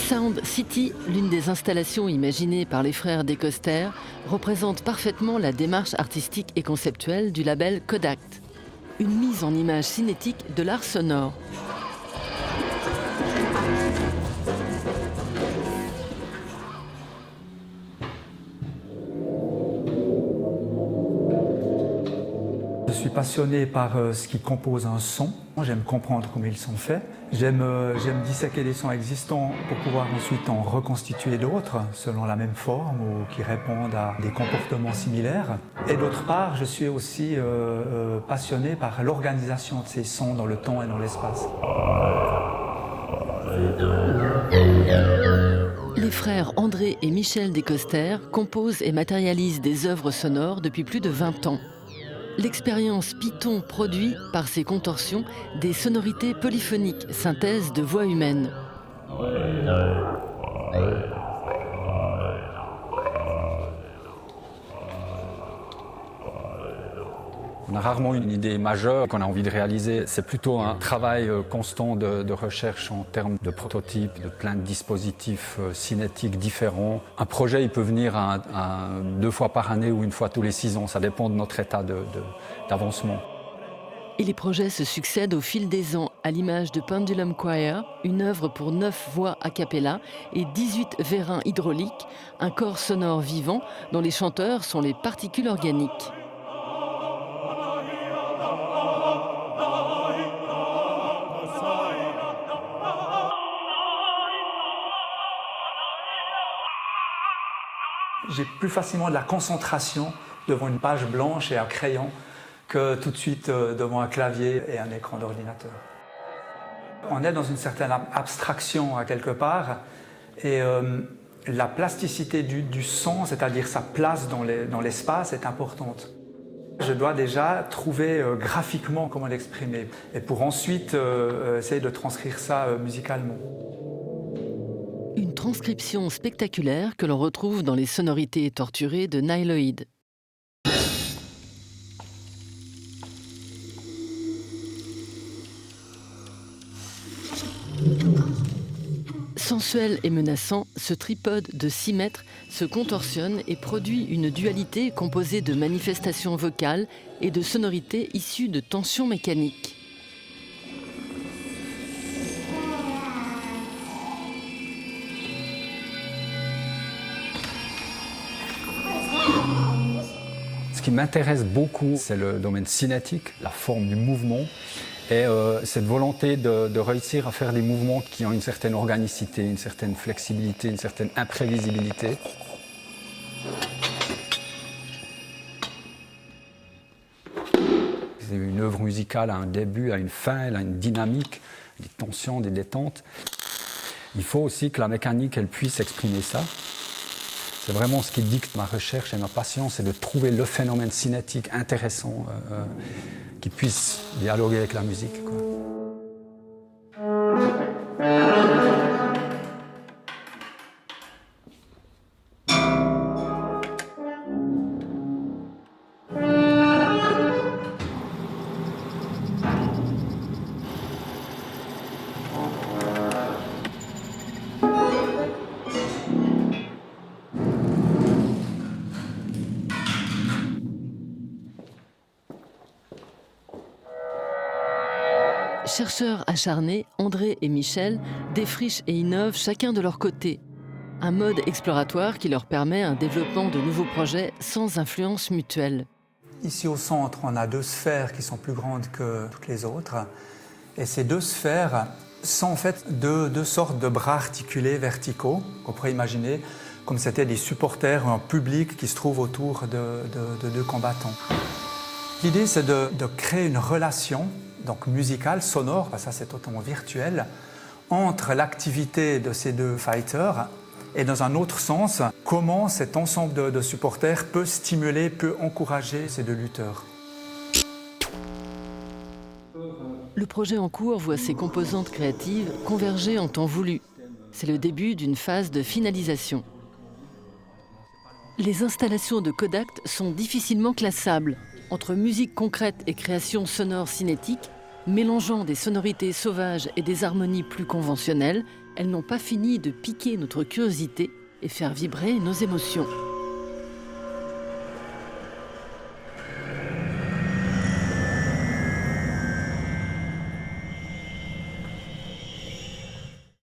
Sound City, l'une des installations imaginées par les frères DeCoster, représente parfaitement la démarche artistique et conceptuelle du label Kodact. Une mise en image cinétique de l'art sonore. Je suis passionné par ce qui compose un son. J'aime comprendre comment ils sont faits. J'aime disséquer les sons existants pour pouvoir ensuite en reconstituer d'autres selon la même forme ou qui répondent à des comportements similaires. Et d'autre part, je suis aussi passionné par l'organisation de ces sons dans le temps et dans l'espace. Les frères André et Michel DeCoster composent et matérialisent des œuvres sonores depuis plus de 20 ans. L'expérience Python produit, par ses contorsions, des sonorités polyphoniques, synthèse de voix humaines. On a rarement une idée majeure qu'on a envie de réaliser. C'est plutôt un travail constant de recherche en termes de prototypes, de plein de dispositifs cinétiques différents. Un projet, il peut venir 2 fois par année ou 1 fois tous les 6 ans. Ça dépend de notre état d'avancement. Et les projets se succèdent au fil des ans, à l'image de Pendulum Choir, une œuvre pour 9 voix a cappella et 18 vérins hydrauliques, un corps sonore vivant dont les chanteurs sont les particules organiques. J'ai plus facilement de la concentration devant une page blanche et un crayon que tout de suite devant un clavier et un écran d'ordinateur. On est dans une certaine abstraction à quelque part et la plasticité du son, c'est-à-dire sa place dans l'espace, est importante. Je dois déjà trouver graphiquement comment l'exprimer et pour ensuite essayer de transcrire ça musicalement. Une transcription spectaculaire que l'on retrouve dans les sonorités torturées de Niloid. Sensuel et menaçant, ce tripode de 6 mètres se contorsionne et produit une dualité composée de manifestations vocales et de sonorités issues de tensions mécaniques. Ce qui m'intéresse beaucoup, c'est le domaine cinétique, la forme du mouvement et cette volonté de réussir à faire des mouvements qui ont une certaine organicité, une certaine flexibilité, une certaine imprévisibilité. C'est une œuvre musicale à un début, à une fin, elle a une dynamique, des tensions, des détentes. Il faut aussi que la mécanique elle puisse exprimer ça. C'est vraiment ce qui dicte ma recherche et ma passion, c'est de trouver le phénomène cinétique intéressant qui puisse dialoguer avec la musique, quoi. Chercheurs acharnés, André et Michel défrichent et innovent chacun de leur côté. Un mode exploratoire qui leur permet un développement de nouveaux projets sans influence mutuelle. Ici au centre, on a 2 sphères qui sont plus grandes que toutes les autres. Et ces 2 sphères sont en fait deux sortes de bras articulés verticaux qu'on pourrait imaginer comme c'était des supporters ou un public qui se trouve autour de 2 combattants. L'idée, c'est de créer une relation donc musicale, sonore, ça c'est totalement virtuel, entre l'activité de ces 2 fighters et dans un autre sens, comment cet ensemble de supporters peut stimuler, peut encourager ces 2 lutteurs. Le projet en cours voit ses composantes créatives converger en temps voulu. C'est le début d'une phase de finalisation. Les installations de Kodak sont difficilement classables. Entre musique concrète et création sonore cinétique, mélangeant des sonorités sauvages et des harmonies plus conventionnelles, elles n'ont pas fini de piquer notre curiosité et faire vibrer nos émotions.